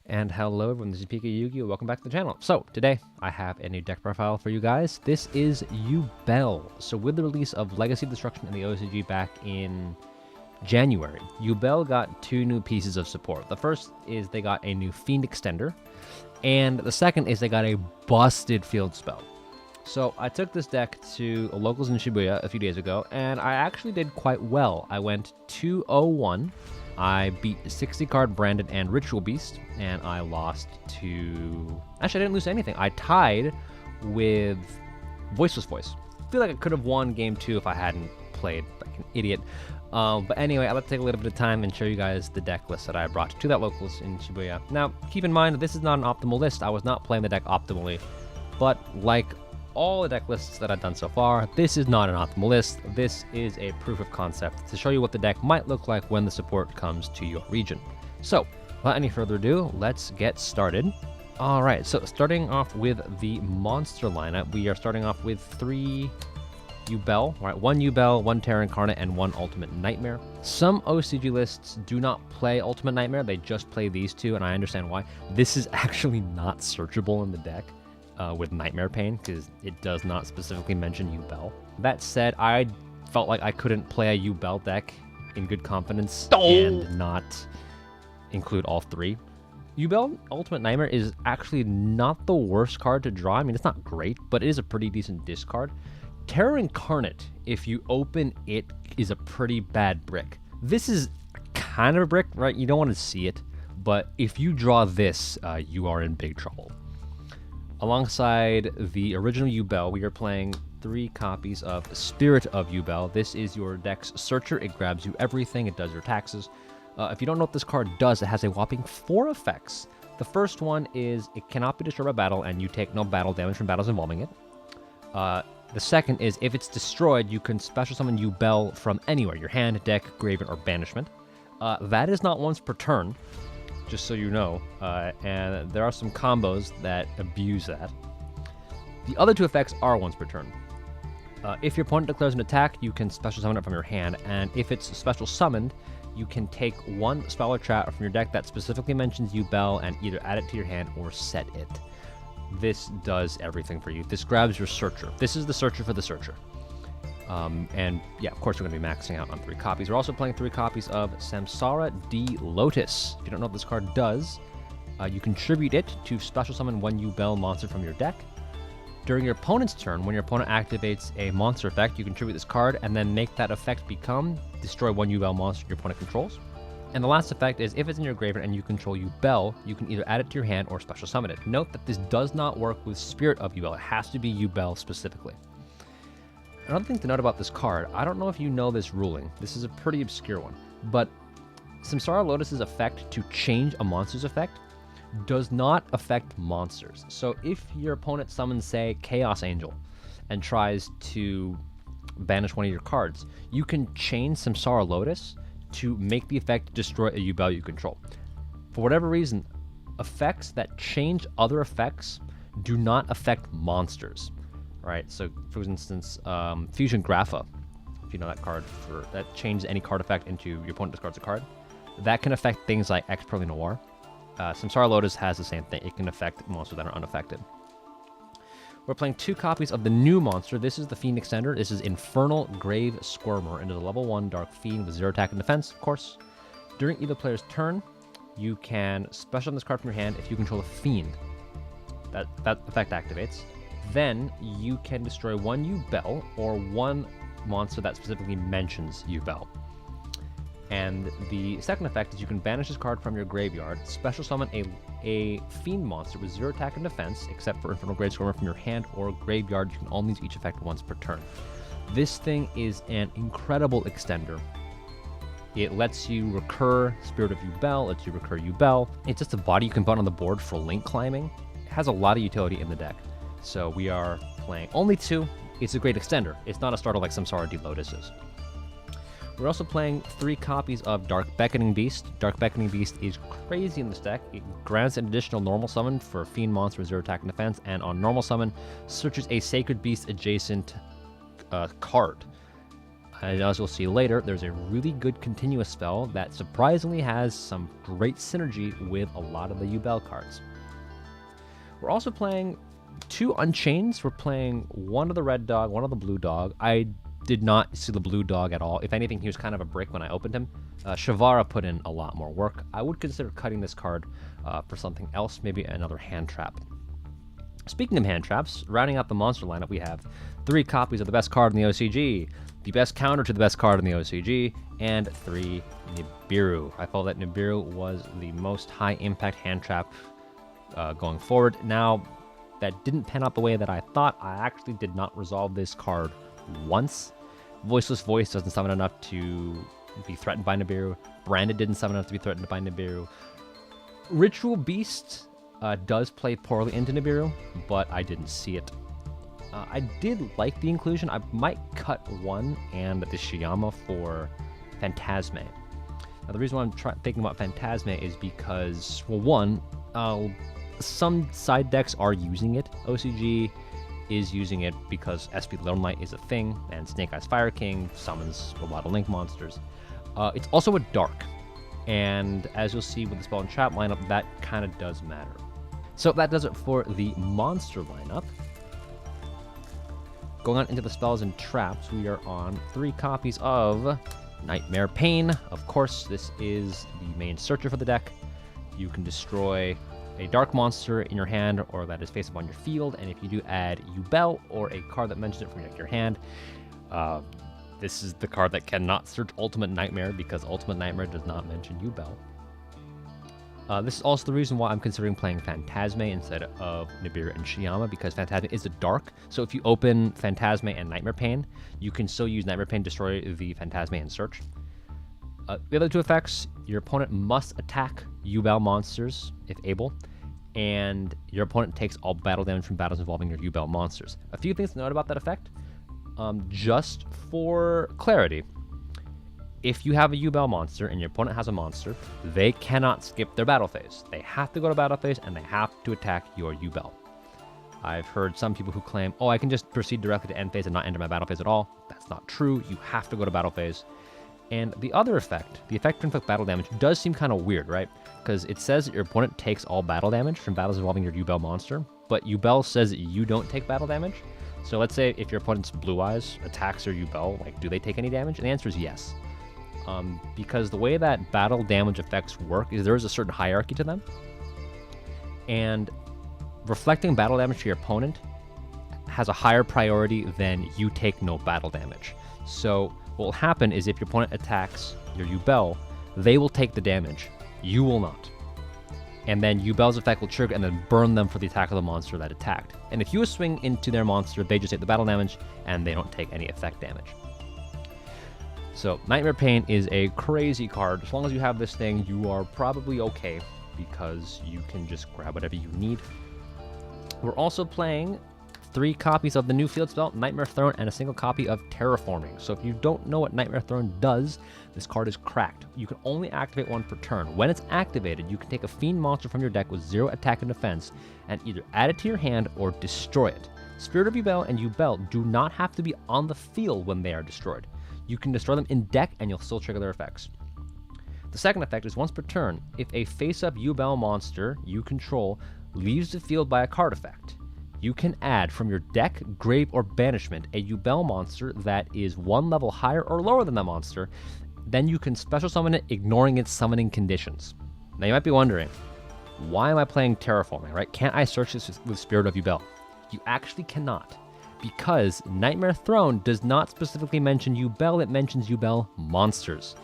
And hello everyone, this is Yugioh. Welcome back to the channel. So today I have a new deck profile for you guys. This is Yubel. So with the release of Legacy of Destruction and the OCG back in January, Yubel got two new pieces of support. The first is they got a new Fiend Extender, and the second is they got a busted field spell. So I took this deck to locals in Shibuya a few days ago, and I actually did quite well. I went 2-0-1. I beat 60 card Branded and Ritual Beast, and I lost to... Actually, I didn't lose anything. I tied with Voiceless Voice. I feel like I could have won game 2 if I hadn't played like an idiot. But anyway, I'd like to take a little bit of time and show you guys the deck list that I brought to that locals in Shibuya. Now, keep in mind, this is not an optimal list. I was not playing the deck optimally, but like all the deck lists that I've done so far, this is not an optimal list. This is a proof of concept to show you what the deck might look like when the support comes to your region. So, without any further ado, let's get started. Alright, so starting off with the monster lineup, we are starting off with 3 Yubel, right? 1 Yubel, 1 Terra Incarnate, and 1 Ultimate Nightmare. Some OCG lists do not play Ultimate Nightmare, they just play these two, and I understand why. This is actually not searchable in the deck. With Nightmare Pain, because it does not specifically mention Yubel. That said, I felt like I couldn't play a Yubel deck in good confidence and not include all 3. Yubel Ultimate Nightmare is actually not the worst card to draw. I mean, it's not great, but it is a pretty decent discard. Terra Incarnate, if you open it, is a pretty bad brick. This is kind of a brick, right? You don't want to see it, but if you draw this, you are in big trouble. Alongside the original Yubel, we are playing 3 copies of Spirit of Yubel. This is your deck's searcher. It grabs you everything. It does your taxes. If you don't know what this card does, it has a whopping 4 effects. The first one is it cannot be destroyed by battle, and you take no battle damage from battles involving it. The second is if it's destroyed, you can special summon Yubel from anywhere, your hand, deck, graveyard, or banishment. That is not once per turn, just so you know, and there are some combos that abuse that. The other 2 effects are once per turn. If your opponent declares an attack, you can special summon it from your hand, and if it's special summoned, you can take 1 spell or trap from your deck that specifically mentions Yubel and either add it to your hand or set it. This does everything for you. This grabs your searcher. This is the searcher for the searcher. And yeah, of course, we're going to be maxing out on 3 copies. We're also playing 3 copies of Samsara D. Lotus. If you don't know what this card does, you contribute it to special summon 1 Yubel monster from your deck. During your opponent's turn, when your opponent activates a monster effect, you contribute this card and then make that effect become destroy 1 Yubel monster your opponent controls. And the last effect is if it's in your graveyard and you control Yubel, you can either add it to your hand or special summon it. Note that this does not work with Spirit of Yubel. It has to be Yubel specifically. Another thing to note about this card, I don't know if you know this ruling. This is a pretty obscure one, but Samsara Lotus's effect to change a monster's effect does not affect monsters. So if your opponent summons, say, Chaos Angel and tries to banish one of your cards, you can change Samsara Lotus to make the effect destroy a Yubel you control. For whatever reason, effects that change other effects do not affect monsters. Right, so for instance, Fusion Grapha, if you know that card, that changes any card effect into your opponent discards a card. That can affect things like X-Pearly Noir. Samsara Lotus has the same thing. It can affect monsters that are unaffected. We're playing 2 copies of the new monster. This is the Fiend Extender. This is Infernal Grave Squirmer. It is a level 1 Dark Fiend with 0 attack and defense, of course. During either player's turn, you can special summon this card from your hand if you control a Fiend. That effect activates. Then you can destroy 1 Yubel or 1 monster that specifically mentions Yubel. And the second effect is you can banish this card from your graveyard, special summon a Fiend monster with 0 attack and defense, except for Infernal Grave Squirmer from your hand or graveyard. You can only use each effect once per turn. This thing is an incredible extender. It lets you recur Spirit of Yubel, lets you recur Yubel. It's just a body you can put on the board for link climbing. It has a lot of utility in the deck. So we are playing only 2. It's a great extender. It's not a starter like Samsara D. Lotus is. We're also playing 3 copies of Dark Beckoning Beast. Dark Beckoning Beast is crazy in this deck. It grants an additional normal summon for Fiend monster with 0 attack and defense, and on normal summon, searches a Sacred Beast adjacent card. And as you'll see later, there's a really good continuous spell that surprisingly has some great synergy with a lot of the Yubel cards. We're also playing 2 Unchains. We're playing one of the red dog, one of the blue dog. I did not see the blue dog at all. If anything, he was kind of a brick when I opened him. Shavara put in a lot more work. I would consider cutting this card for something else, maybe another hand trap. Speaking of hand traps, rounding out the monster lineup, we have 3 copies of the best card in the OCG, the best counter to the best card in the OCG, and 3 Nibiru. I felt that Nibiru was the most high impact hand trap going forward. Now, that didn't pan out the way that I thought. I actually did not resolve this card once. Voiceless Voice doesn't summon enough to be threatened by Nibiru. Branded didn't summon enough to be threatened by Nibiru. Ritual Beast does play poorly into Nibiru, but I didn't see it. I did like the inclusion. I might cut 1 and the Shiyama for Phantasme. Now, the reason why I'm thinking about Phantasme is because, well, 1, some side decks are using it. OCG is using it because SP Lone Light is a thing, and Snake Eyes Fire King summons a lot of Link monsters. It's also a dark, and as you'll see with the spell and trap lineup, that kind of does matter. So that does it for the monster lineup. Going on into the spells and traps, we are on 3 copies of Nightmare Pain. Of course, this is the main searcher for the deck. You can destroy a dark monster in your hand or that is face up on your field, and if you do add Yubel or a card that mentions it from your hand, this is the card that cannot search Ultimate Nightmare because Ultimate Nightmare does not mention Yubel. This is also the reason why I'm considering playing Phantasme instead of Nibiru and Shiyama, because Phantasme is a dark. So if you open Phantasme and Nightmare Pain, you can still use Nightmare Pain to destroy the Phantasme and search. The other 2 effects, your opponent must attack Yubel monsters if able, and your opponent takes all battle damage from battles involving your Yubel monsters. A few things to note about that effect. Just for clarity, if you have a Yubel monster and your opponent has a monster, they cannot skip their battle phase. They have to go to battle phase and they have to attack your Yubel. I've heard some people who claim, oh, I can just proceed directly to end phase and not enter my battle phase at all. That's not true. You have to go to battle phase. And the other effect, the effect to inflict battle damage, does seem kind of weird, right? Because it says that your opponent takes all battle damage from battles involving your Yubel monster, but Yubel says that you don't take battle damage. So let's say if your opponent's Blue Eyes attacks your Yubel, like, do they take any damage? And the answer is yes. Because the way that battle damage effects work is there is a certain hierarchy to them, and reflecting battle damage to your opponent has a higher priority than you take no battle damage. So what will happen is if your opponent attacks your Yubel, they will take the damage, you will not. And then Yubel's effect will trigger and then burn them for the attack of the monster that attacked. And if you swing into their monster, they just take the battle damage and they don't take any effect damage. So Nightmare Pain is a crazy card. As long as you have this thing, you are probably okay because you can just grab whatever you need. We're also playing 3 copies of the new field spell, Nightmare Throne, and a single copy of Terraforming. So if you don't know what Nightmare Throne does, this card is cracked. You can only activate 1 per turn. When it's activated, you can take a fiend monster from your deck with 0 attack and defense and either add it to your hand or destroy it. Spirit of Yubel and Yubel do not have to be on the field when they are destroyed. You can destroy them in deck and you'll still trigger their effects. The second effect is once per turn, if a face-up Yubel monster you control leaves the field by a card effect, you can add from your deck, grave, or banishment a Yubel monster that is 1 level higher or lower than that monster. Then you can special summon it, ignoring its summoning conditions. Now you might be wondering, why am I playing Terraforming, right? Can't I search this with Spirit of Yubel? You actually cannot, because Nightmare Throne does not specifically mention Yubel, it mentions Yubel monsters.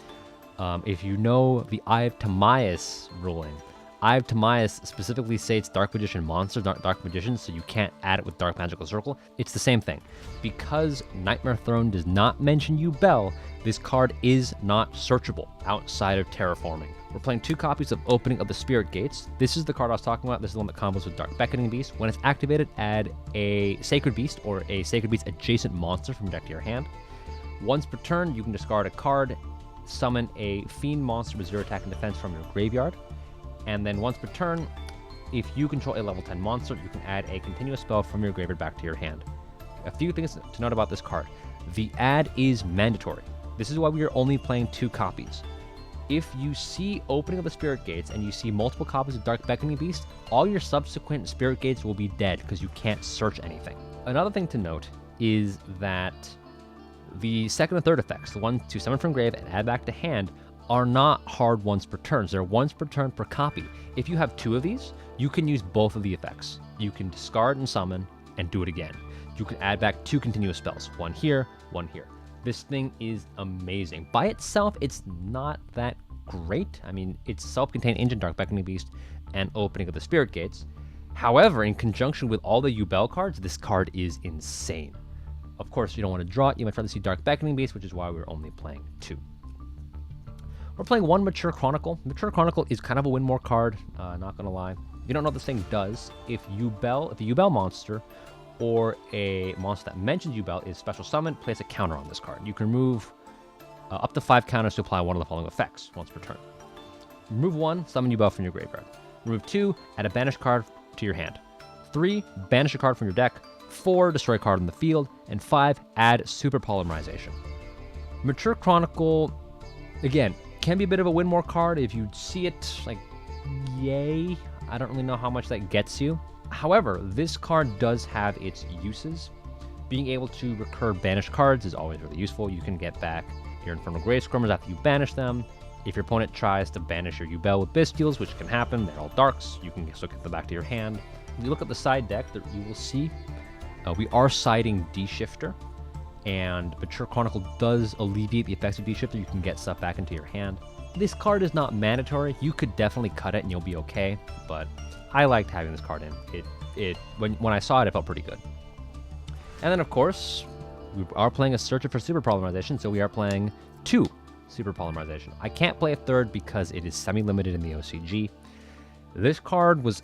If you know the Eye of Timaeus ruling, Eye of Timaeus specifically states Dark Magician monster, Dark Magician, so you can't add it with Dark Magical Circle. It's the same thing. Because Nightmare Throne does not mention Yubel, this card is not searchable outside of Terraforming. We're playing 2 copies of Opening of the Spirit Gates. This is the card I was talking about. This is the one that combos with Dark Beckoning Beast. When it's activated, add a Sacred Beast or a Sacred Beast adjacent monster from deck to your hand. Once per turn, you can discard a card, summon a Fiend monster with 0 attack and defense from your graveyard. And then once per turn, if you control a level 10 monster, you can add a continuous spell from your graveyard back to your hand. A few things to note about this card. The add is mandatory. This is why we are only playing 2 copies. If you see Opening of the Spirit Gates and you see multiple copies of Dark Beckoning Beast, all your subsequent Spirit Gates will be dead because you can't search anything. Another thing to note is that the second and third effects, the ones to summon from grave and add back to hand, are not hard once per turn. They're once per turn per copy. If you have 2 of these, you can use both of the effects. You can discard and summon and do it again. You can add back 2 continuous spells, one here, one here. This thing is amazing. By itself, it's not that great. I mean, it's self-contained engine Dark Beckoning Beast and Opening of the Spirit Gates. However, in conjunction with all the Yubel cards, this card is insane. Of course, you don't want to draw it. You might rather see Dark Beckoning Beast, which is why we're only playing 2. We're playing 1 Mature Chronicle. Mature Chronicle is kind of a win more card, not gonna lie. If you don't know what this thing does, if a Yubel monster or a monster that mentions Yubel is special summoned, place a counter on this card. You can remove up to 5 counters to apply one of the following effects once per turn. Remove 1, summon Yubel from your graveyard. Remove 2, add a banished card to your hand. 3, banish a card from your deck. 4, destroy a card on the field. And 5, add Super Polymerization. Mature Chronicle, again, can be a bit of a win more card. If you see it, like, yay. I don't really know how much that gets you. However, this card does have its uses. Being able to recur banished cards is always really useful. You can get back your Infernal Gravescormers after you banish them. If your opponent tries to banish your Yubel with Bystials, which can happen, they're all darks, you can still get them back to your hand. If you look at the side deck, you will see we are siding D-Shifter, and Mature Chronicle does alleviate the effects of D-Shifter. You can get stuff back into your hand. This card is not mandatory. You could definitely cut it and you'll be okay, but I liked having this card in. When I saw it, it felt pretty good. And then, of course, we are playing a Searcher for Super Polymerization, so we are playing 2 Super Polymerization. I can't play a third because it is semi-limited in the OCG. This card was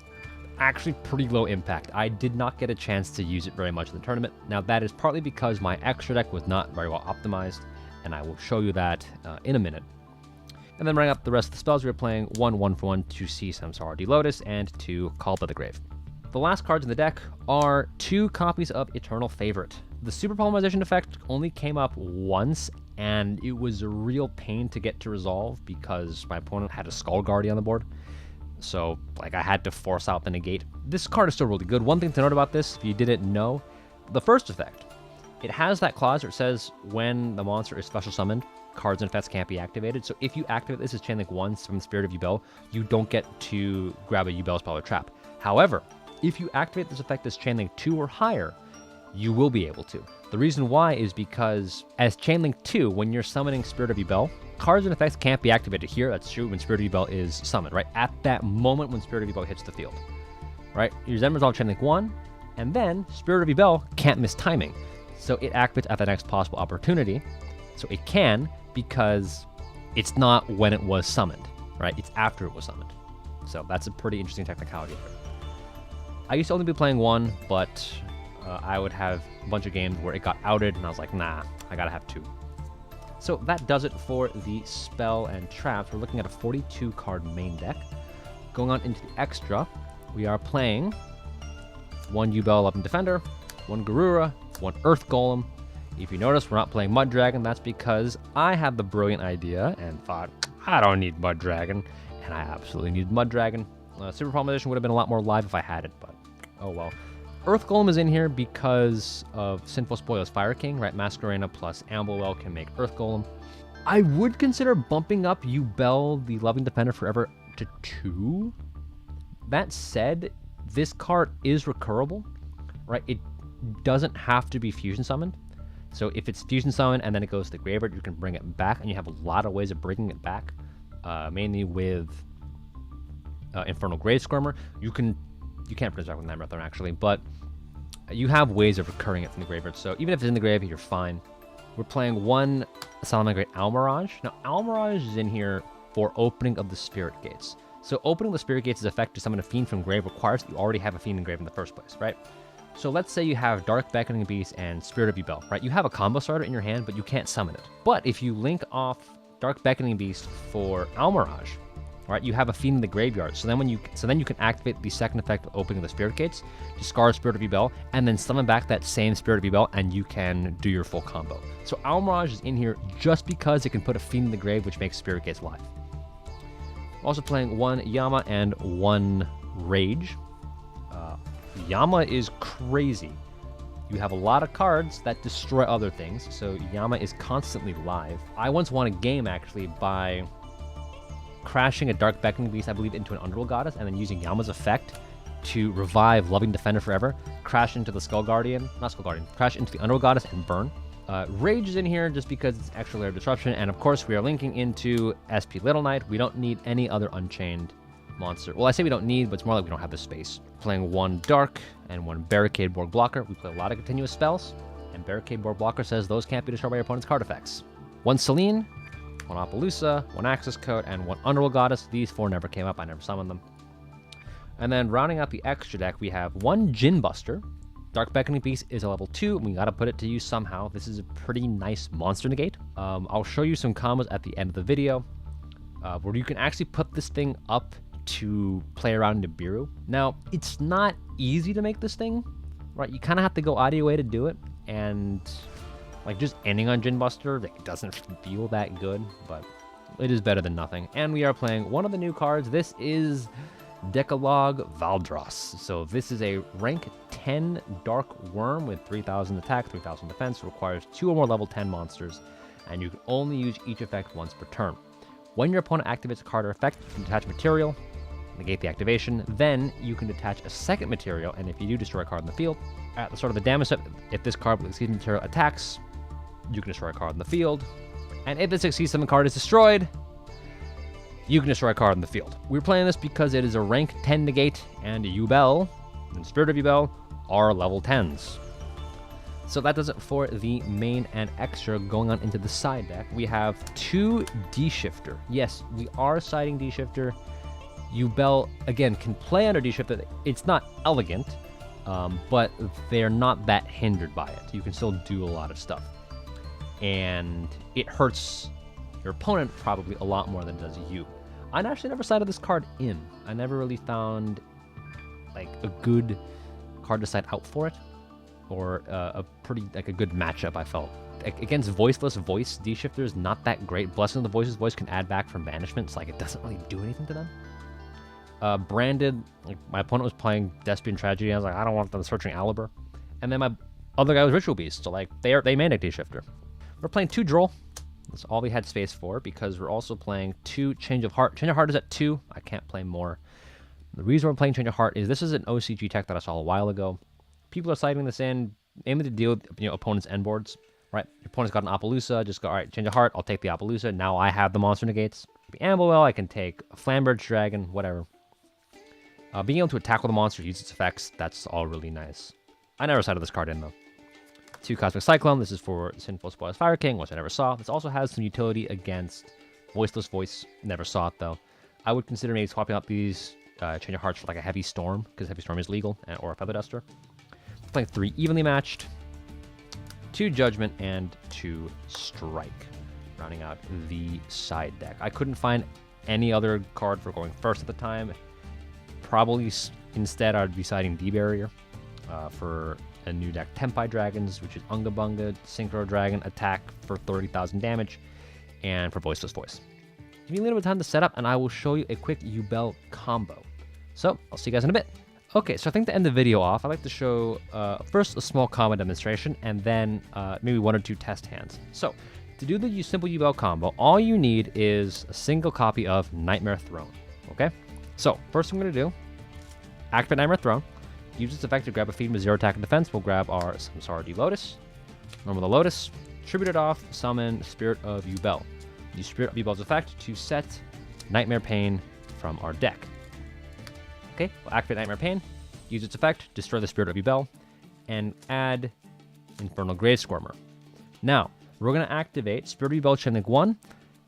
actually pretty low impact. I did not get a chance to use it very much in the tournament. Now, that is partly because my extra deck was not very well optimized, and I will show you that in a minute. And then running up the rest of the spells, we were playing 1 for 1 to see Samsara Lotus and 2 Call by the Grave. The last cards in the deck are 2 copies of Eternal Favorite. The Super Polymerization effect only came up once, and it was a real pain to get to resolve because my opponent had a Skull Guardian on the board. So, like, I had to force out the negate. This card is still really good. One thing to note about this, if you didn't know, the first effect, it has that clause where it says when the monster is special summoned, cards and effects can't be activated. So if you activate this as Chain Link 1 from the Spirit of Yubel, you don't get to grab a Yubel spell or trap. However, if you activate this effect as Chain Link 2 or higher, you will be able to. The reason why is because as Chain Link 2, when you're summoning Spirit of Yubel, cards and effects can't be activated here. That's true when Spirit of Yubel is summoned, right? At that moment when Spirit of Yubel hits the field, right? Your Zen resolve Chain Link 1, and then Spirit of Yubel can't miss timing. So it activates at the next possible opportunity. So it can, because it's not when it was summoned, right? It's after it was summoned. So that's a pretty interesting technicality there. I used to only be playing 1, but I would have a bunch of games where it got outed, and I was like, nah, I gotta have 2. So that does it for the spell and traps. We're looking at a 42 card main deck. Going on into the extra, we are playing 1 Yubel 11 Defender, 1 Garura, 1 Earth Golem. If you notice, we're not playing Mud Dragon. That's because I had the brilliant idea and thought, I don't need Mud Dragon, and I absolutely need Mud Dragon. Super Polymerization would have been a lot more live if I had it, but oh well. Earth Golem is in here because of Sinful Spoil's Fire King, right? Masquerena plus Amblewell can make Earth Golem. I would consider bumping up Yubel, the Loving Defender, Forever to 2. That said, this card is recurable, right? It doesn't have to be fusion summoned. So if it's fusion summoned and then it goes to the graveyard, you can bring it back, and you have a lot of ways of bringing it back, mainly with Infernal Gravescormer. You can't print it with Nightmare Throne actually, but you have ways of recurring it from the graveyard. So even if it's in the graveyard, you're fine. We're playing 1 Salamangreat Almirage. Now Almirage is in here for Opening of the Spirit Gates. So Opening of the Spirit Gates' effect to summon a fiend from grave requires that you already have a fiend in grave in the first place, right? So let's say you have Dark Beckoning Beast and Spirit of Yubel, right? You have a combo starter in your hand, but you can't summon it. But if you link off Dark Beckoning Beast for Almirage, right, you have a Fiend in the graveyard. So then you can activate the second effect of opening the Spirit Gates, discard Spirit of Yubel, and then summon back that same Spirit of Yubel, and you can do your full combo. So Owl Mirage is in here just because it can put a Fiend in the grave, which makes Spirit Gates live. Also playing 1 Yama and 1 Rage. Yama is crazy. You have a lot of cards that destroy other things, so Yama is constantly live. I once won a game, actually, by crashing a Dark Beckoning Beast, I believe, into an Underworld Goddess, and then using Yama's effect to revive Loving Defender forever, crash into the crash into the Underworld Goddess and burn. Rage is in here just because it's extra layer disruption, and of course we are linking into SP Little Knight. We don't need any other Unchained monster. Well, I say we don't need, but it's more like we don't have the space. Playing 1 Dark and 1 Barricade Board Blocker. We play a lot of continuous spells, and Barricade Board Blocker says those can't be destroyed by your opponent's card effects. 1 Selene, 1 Appaloosa, 1 Access Code, and 1 Underworld Goddess. These 4 never came up, I never summoned them. And then rounding out the extra deck, we have 1 Djinn Buster. Dark Beckoning Beast is a level 2, and we gotta put it to use somehow. This is a pretty nice monster negate. I'll show you some combos at the end of the video, where you can actually put this thing up to play around in Nibiru. Now, it's not easy to make this thing, right? You kind of have to go out of your way to do it, and like just ending on Djinn Buster, like, doesn't feel that good, but it is better than nothing. And we are playing one of the new cards. This is Decalogue Valdros. So this is a rank 10 Dark Worm with 3000 attack, 3000 defense, requires 2 or more level 10 monsters, and you can only use each effect once per turn. When your opponent activates a card or effect, you can detach material, negate the activation, then you can detach a second material, and if you do destroy a card in the field, at the start of the damage step, if this card with exceeding material attacks, you can destroy a card in the field, and if this exceeds 7 card is destroyed, you can destroy a card in the field. We're playing this because it is a rank 10 negate, and Yubel and Spirit of Yubel are level 10s. So that does it for the main and extra. Going on into the side deck, we have 2 D-Shifter. Yes, we are siding D-Shifter. Yubel, again, can play under D-Shifter. It's not elegant, but they're not that hindered by it. You can still do a lot of stuff. And it hurts your opponent probably a lot more than it does you. I actually never sided this card in. I never really found like a good card to side out for it, or a good matchup, I felt. Against Voiceless Voice, D-Shifter is not that great. Blessing of the Voiceless Voice can add back from banishment, so like it doesn't really do anything to them. Branded, like my opponent was playing Despian Tragedy, I was like, I don't want them searching Aliber. And then my other guy was Ritual Beast, so like they made a D-Shifter. We're playing 2 Droll. That's all we had space for, because we're also playing 2 Change of Heart. Change of Heart is at 2. I can't play more. The reason we're playing Change of Heart is this is an OCG tech that I saw a while ago. People are citing this in, mainly to deal with opponents' end boards. Right? Your opponent's got an Appaloosa, just go, alright, Change of Heart, I'll take the Appaloosa. Now I have the monster negates. Amblewell, I can take a Flamberge Dragon, whatever. Being able to attack with a monster, use its effects, that's all really nice. I never sided this card in, though. 2 Cosmic Cyclone, this is for Sinful Spoilers Fire King, which I never saw. This also has some utility against Voiceless Voice, never saw it, though. I would consider maybe swapping out these Change of Hearts for like a Heavy Storm, because Heavy Storm is legal, or a Feather Duster. Playing 3 Evenly Matched, 2 Judgment, and 2 Strike, rounding out the side deck. I couldn't find any other card for going first at the time. Probably instead I'd be siding D-Barrier for a new deck, Tempai Dragons, which is Unga Bunga, Synchro Dragon, attack for 30,000 damage, and for Voiceless Voice. Give me a little bit of time to set up, and I will show you a quick Yubel combo. So, I'll see you guys in a bit. Okay, so I think to end the video off, I'd like to show first a small combo demonstration, and then maybe 1 or 2 test hands. So, to do the simple Yubel combo, all you need is a single copy of Nightmare Throne, okay? So, first I'm going to do, activate Nightmare Throne, use its effect to grab a feed with 0 attack and defense. We'll grab our Samsara Lotus, normal the Lotus, tribute it off, summon Spirit of Yubel. Use Spirit of Yubel's effect to set Nightmare Pain from our deck. Okay, we'll activate Nightmare Pain, use its effect, destroy the Spirit of Yubel, and add Infernal Grave Squirmer. Now, we're going to activate Spirit of Yubel Chainlink 1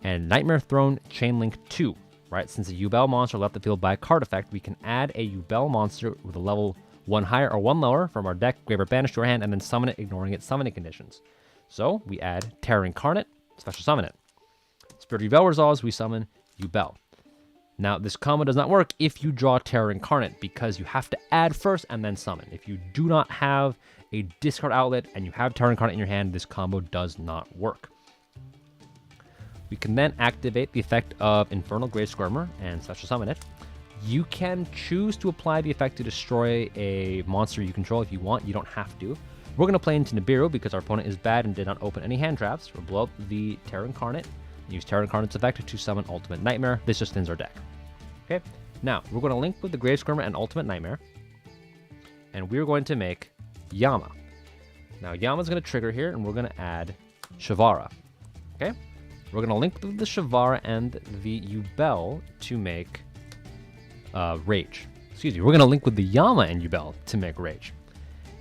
and Nightmare Throne Chainlink 2. Right, since a Yubel monster left the field by a card effect, we can add a Yubel monster with a level 1 higher or 1 lower from our deck, grave or banish to our hand, and then summon it, ignoring its summoning conditions. So, we add Terror Incarnate, special summon it. Spirit of Yubel resolves, we summon Yubel. Now, this combo does not work if you draw Terror Incarnate, because you have to add first and then summon. If you do not have a discard outlet and you have Terror Incarnate in your hand, this combo does not work. We can then activate the effect of Infernal Grave Squirmer and special summon it. You can choose to apply the effect to destroy a monster you control if you want. You don't have to. We're going to play into Nibiru because our opponent is bad and did not open any hand traps. We'll blow up the Terror Incarnate. Use Terror Incarnate's effect to summon Ultimate Nightmare. This just thins our deck. Okay, now we're going to link with the Grave Squirmer and Ultimate Nightmare, and we're going to make Yama. Now Yama's going to trigger here, and we're going to add Shavara. Okay, we're going to link with the Shavara and the Yubel to make Rage. Excuse me, we're going to link with the Yama and Yubel to make Rage.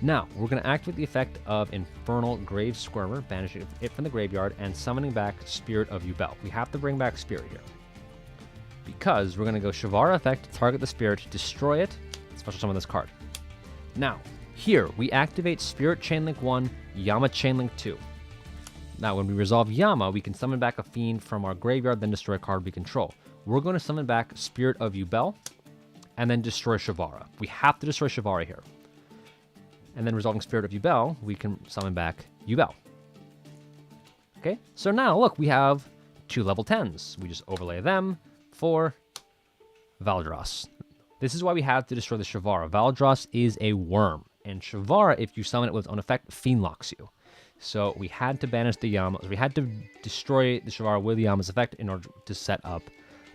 Now, we're going to activate the effect of Infernal Grave Squirmer, banishing it from the graveyard, and summoning back Spirit of Yubel. We have to bring back Spirit here, because we're going to go Shavara effect, target the Spirit, destroy it, special summon this card. Now, here, we activate Spirit Chainlink 1, Yama Chainlink 2. Now, when we resolve Yama, we can summon back a Fiend from our graveyard, then destroy a card we control. We're going to summon back Spirit of Yubel, and then destroy Shavara. We have to destroy Shavara here. And then resolving Spirit of Yubel, we can summon back Yubel. Okay, so now look, we have 2 level 10s. We just overlay them for Valdros. This is why we have to destroy the Shavara. Valdros is a worm, and Shavara, if you summon it with its own effect, Fiend locks you. So we had to banish the Yama. We had to destroy the Shavara with the Yama's effect in order to set up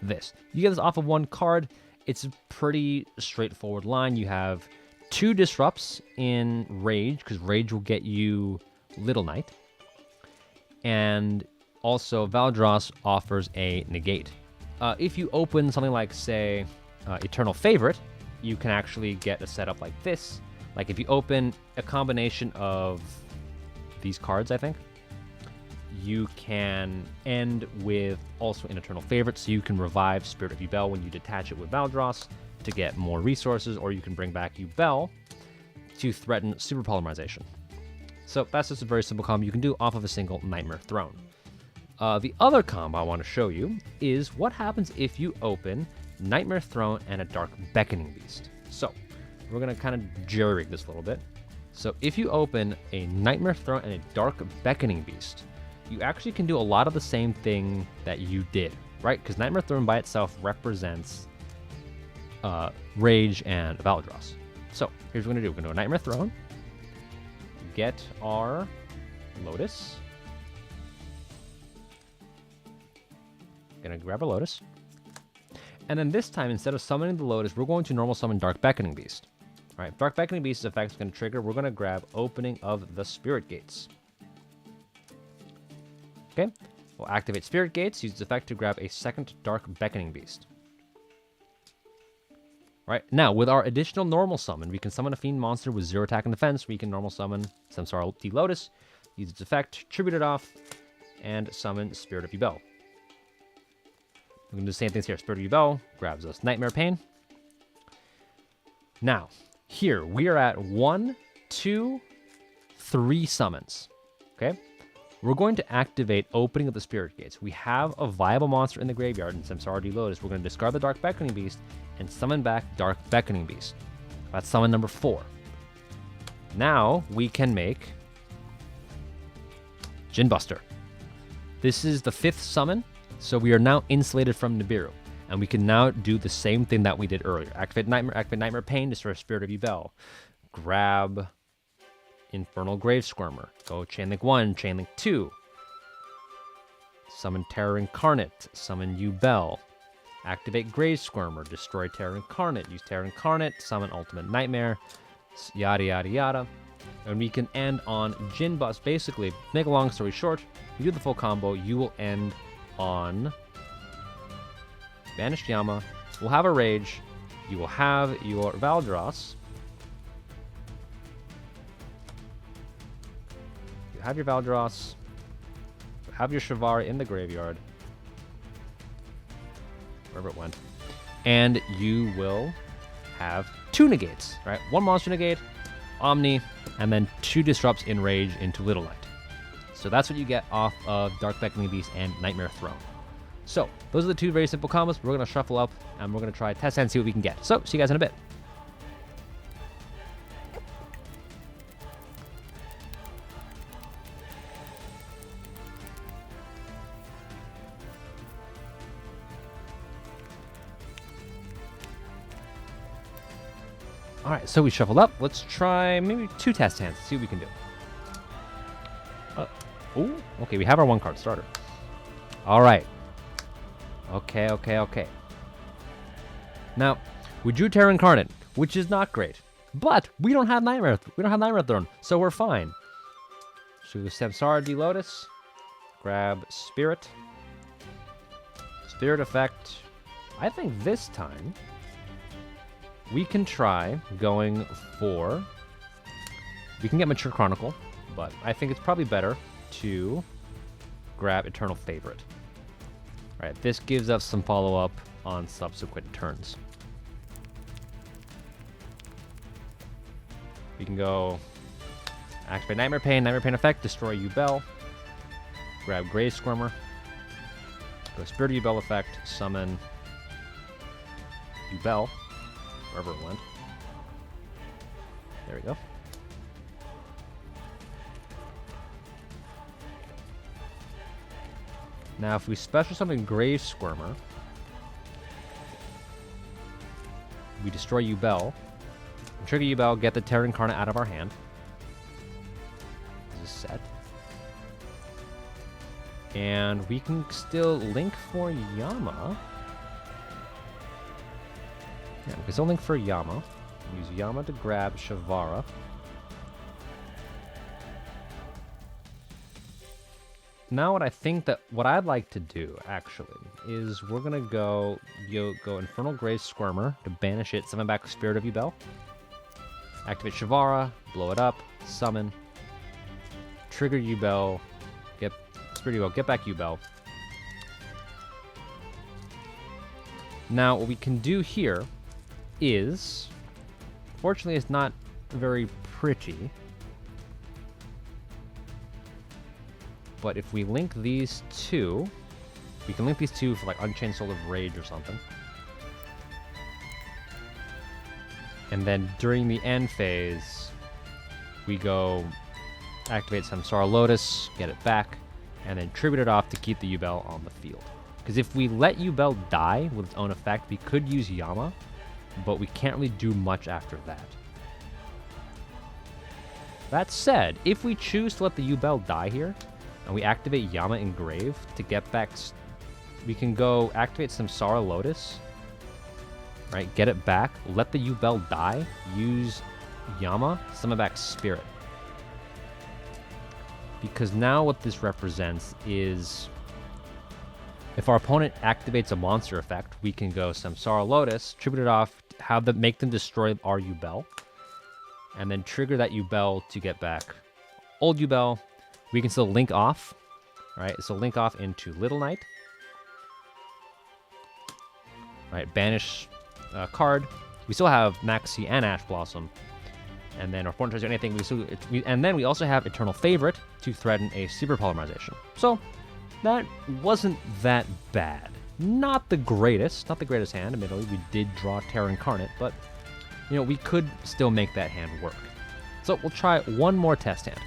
this. You get this off of 1 card. It's a pretty straightforward line. You have 2 disrupts in Rage, because Rage will get you Little Knight. And also, Valdros offers a negate. If you open something like, say, Eternal Favorite, you can actually get a setup like this. Like if you open a combination of these cards, I think, you can end with also an Eternal Favorite, so you can revive Spirit of Yubel when you detach it with Valdros to get more resources, or you can bring back Yubel to threaten Super Polymerization. So that's just a very simple combo you can do off of a single Nightmare Throne. The other combo I want to show you is what happens if you open Nightmare Throne and a Dark Beckoning Beast. So we're going to kind of jerry-rig this a little bit. So if you open a Nightmare Throne and a Dark Beckoning Beast, you actually can do a lot of the same thing that you did, right? Because Nightmare Throne by itself represents Rage and Valdros. So here's what we're going to do. We're going to go Nightmare Throne, get our Lotus. Going to grab a Lotus. And then this time, instead of summoning the Lotus, we're going to normal summon Dark Beckoning Beast. All right, Dark Beckoning Beast's effect is going to trigger. We're going to grab Opening of the Spirit Gates. Okay, we'll activate Spirit Gates, use its effect to grab a second Dark Beckoning Beast. Right, now with our additional normal summon, we can summon a Fiend monster with 0 attack and defense. We can normal summon Samsara the Lotus, use its effect, tribute it off, and summon Spirit of Yubel. We're going to do the same things here. Spirit of Yubel grabs us Nightmare Pain. Now, here we are at 1, 2, 3 summons. Okay? We're going to activate Opening of the Spirit Gates. We have a viable monster in the graveyard in Samsara the Lotus. We're going to discard the Dark Beckoning Beast and summon back Dark Beckoning Beast. That's summon number 4. Now we can make Djinn Buster. This is the 5th summon, so we are now insulated from Nibiru. And we can now do the same thing that we did earlier. Activate Nightmare Pain, destroy Spirit of Yubel. Grab Infernal Grave Squirmer. Go Chainlink 1, Chainlink 2. Summon Terror Incarnate. Summon Yubel. Activate Grave Squirmer. Destroy Terror Incarnate. Use Terror Incarnate. Summon Ultimate Nightmare. Yada, yada, yada. And we can end on Djinn Buster. Basically, make a long story short, you do the full combo, you will end on Banished Yama. We'll have a Rage. You will have your Valdros. You have your Valdros. You have your Shavara in the graveyard. Wherever it went. And you will have 2 negates, right? 1 monster negate, Omni, and then 2 disrupts in Rage into Little Knight. So that's what you get off of Dark Beckoning Beast and Nightmare Throne. So those are the two very simple combos. We're going to shuffle up, and we're going to try test and see what we can get. So see you guys in a bit. All right, so we shuffled up. Let's try maybe 2 test hands, see what we can do. Oh, okay, we have our 1-card starter. All right. Okay. Now, we drew Terra Incarnate, which is not great, but we don't have Nightmare. We don't have Nightmare Throne, so we're fine. So Samsara D Lotus, grab Spirit effect. I think this time we can try going for. We can get Mature Chronicle, but I think it's probably better to grab Eternal Favorite. All right, this gives us some follow-up on subsequent turns. We can go activate Nightmare Pain effect, destroy Yubel, grab Grave Squirmer, go Spirit of Yubel effect, summon Yubel, wherever it went. There we go. Now, if we special summon Grave Squirmer, we destroy Yubel, trigger Yubel, get the Terra Incarnate out of our hand. This is set. And we can still link for Yama. Yeah, we can still link for Yama. Use Yama to grab Shavara. Now what I'd like to do, actually, is we're going to go Infernal Grave Squirmer to banish it, summon back Spirit of Yubel. Activate Shavara, blow it up, summon, trigger Yubel, get Spirit of Yubel, get back Yubel. Now, what we can do here is, fortunately, it's not very pretty, but if we link these two, we can link these two for like Unchained Soul of Rage or something. And then during the end phase, we go activate Samsara Lotus, get it back, and then tribute it off to keep the Yubel on the field. Because if we let Yubel die with its own effect, we could use Yama, but we can't really do much after that. That said, if we choose to let the Yubel die here, and we activate Yama Engrave to get back, we can go activate Samsara Lotus, right? Get it back, let the Yubel die, use Yama, summon back Spirit. Because now what this represents is, if our opponent activates a monster effect, we can go Samsara Lotus, tribute it off, make them destroy our Yubel, and then trigger that Yubel to get back old Yubel. We can still link off, right? So link off into Little Knight. Right, banish card. We still have Maxi and Ash Blossom. And then our opponent tries to do anything. And then we also have Eternal Favorite to threaten a Super Polymerization. So that wasn't that bad. Not the greatest hand. Admittedly, we did draw Terra Incarnate, but you know, we could still make that hand work. So we'll try one more test hand.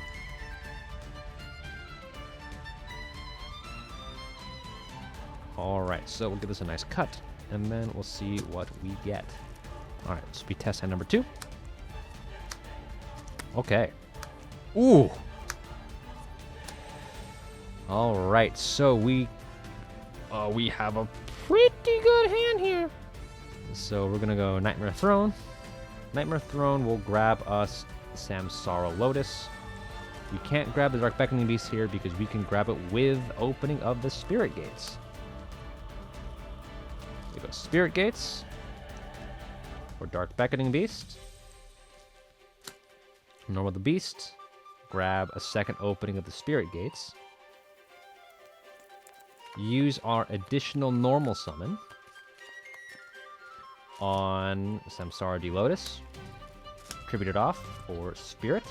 Alright, so we'll give this a nice cut, and then we'll see what we get. Alright, this will be test hand number 2. Okay. Ooh! Alright, so we have a pretty good hand here. So we're gonna go Nightmare Throne. Nightmare Throne will grab us Samsara Lotus. We can't grab the Dark Beckoning Beast here because we can grab it with opening of the Spirit Gates. We go Spirit Gates for Dark Beckoning Beast. Normal the Beast. Grab a second opening of the Spirit Gates. Use our additional normal summon on Samsara D Lotus. Tribute it off for Spirit.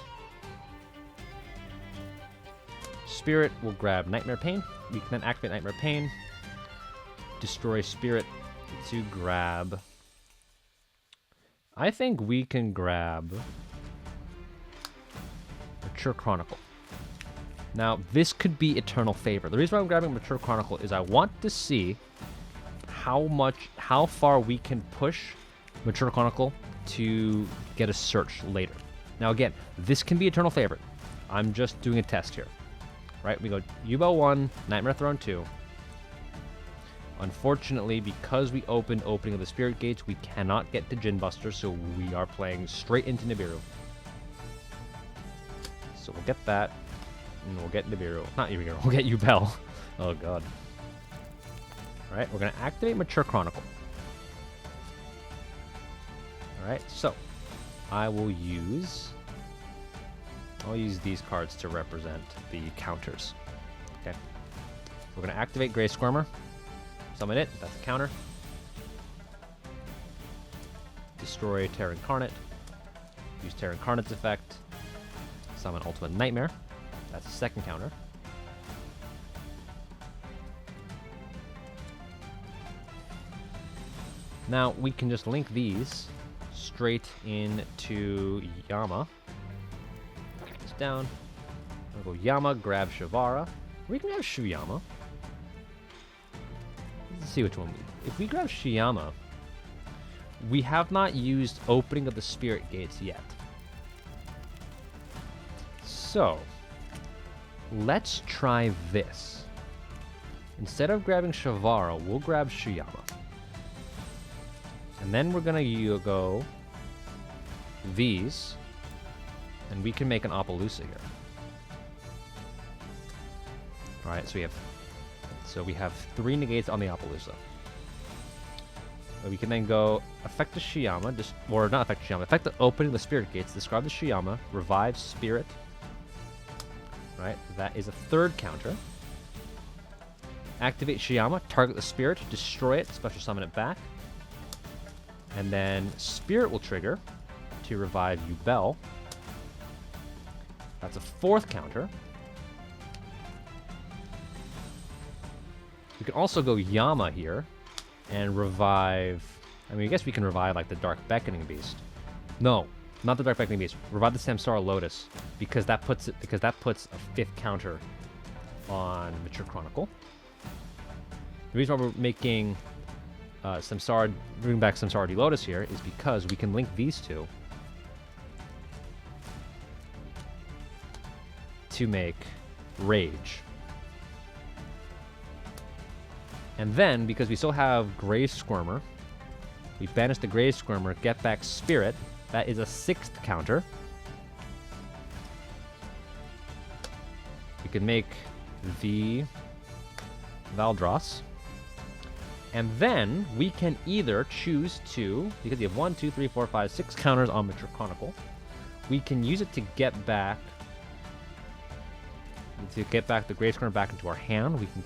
Spirit will grab Nightmare Pain. We can then activate Nightmare Pain. destroy spirit to grab. I think we can grab Mature Chronicle. Now, this could be Eternal Favor. The reason why I'm grabbing Mature Chronicle is I want to see how far we can push Mature Chronicle to get a search later. Now, again, this can be Eternal Favor. I'm just doing a test here. Right? We go Yubel 1, Nightmare Throne 2. Unfortunately, because we opened Opening of the Spirit Gates, we cannot get to Djinn Buster, so we are playing straight into Nibiru. So we'll get that, and we'll get Nibiru. Not Nibiru, we'll get Yubel. Oh god. Alright, we're going to activate Mature Chronicle. Alright, so I'll use these cards to represent the counters. Okay. We're going to activate Grey Squirmer. Summon it, that's a counter. Destroy Terra Incarnate. Use Terra Incarnate's effect. Summon Ultimate Nightmare. That's a second counter. Now, we can just link these straight into Yama. Put this down. We'll go Yama, grab Shavara. We can grab Shuyama. Let's see which one if we grab Shuyama, we have not used Opening of the Spirit Gates yet. So, let's try this. Instead of grabbing Shavara, we'll grab Shuyama. And then we're gonna go these, and we can make an Appaloosa here. Alright, so we have 3 negates on the Appaloosa. We can then go affect the Shuyama, or not affect the Shuyama, affect the Opening the Spirit Gates, discard the Shuyama, revive Spirit. Right, that is a third counter. Activate Shuyama, target the Spirit, destroy it, special summon it back. And then Spirit will trigger to revive Yubel. That's a fourth counter. We can also go Yama here and revive... I mean, I guess we can revive, like, the Dark Beckoning Beast. No, not the Dark Beckoning Beast. Revive the Samsara Lotus, because that puts a fifth counter on Mature Chronicle. The reason why we're making bringing back Samsara D Lotus here is because we can link these two to make Rage. And then, because we still have Grey Squirmer, we banish the Grey Squirmer, get back Spirit. That is a sixth counter. We can make the Valdros. And then we can either choose to, because you have 1, 2, 3, 4, 5, 6 counters on Mature Chronicle, we can use it to get back the Grey Squirmer back into our hand. We can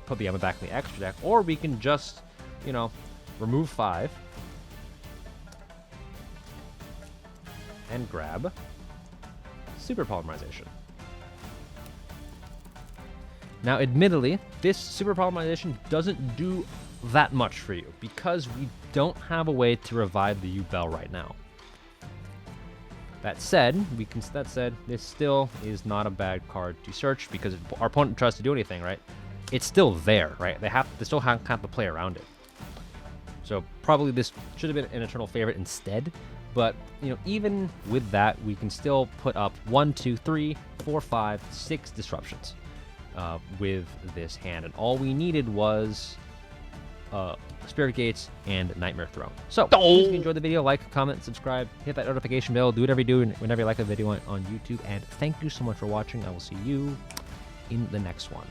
put the Yama back in the extra deck, or we can just, remove 5 and grab Super Polymerization. Now, admittedly, this Super Polymerization doesn't do that much for you because we don't have a way to revive the Yubel right now. That said, this still is not a bad card to search because if our opponent tries to do anything, right? It's still there, right? They still have to play around it. So probably this should have been an Eternal Favorite instead. But even with that, we can still put up 1, 2, 3, 4, 5, 6 disruptions with this hand, and all we needed was Spirit Gates and Nightmare Throne. So, if you enjoyed the video, like, comment, subscribe, hit that notification bell, do whatever you do whenever you like a video on YouTube, and thank you so much for watching. I will see you in the next one.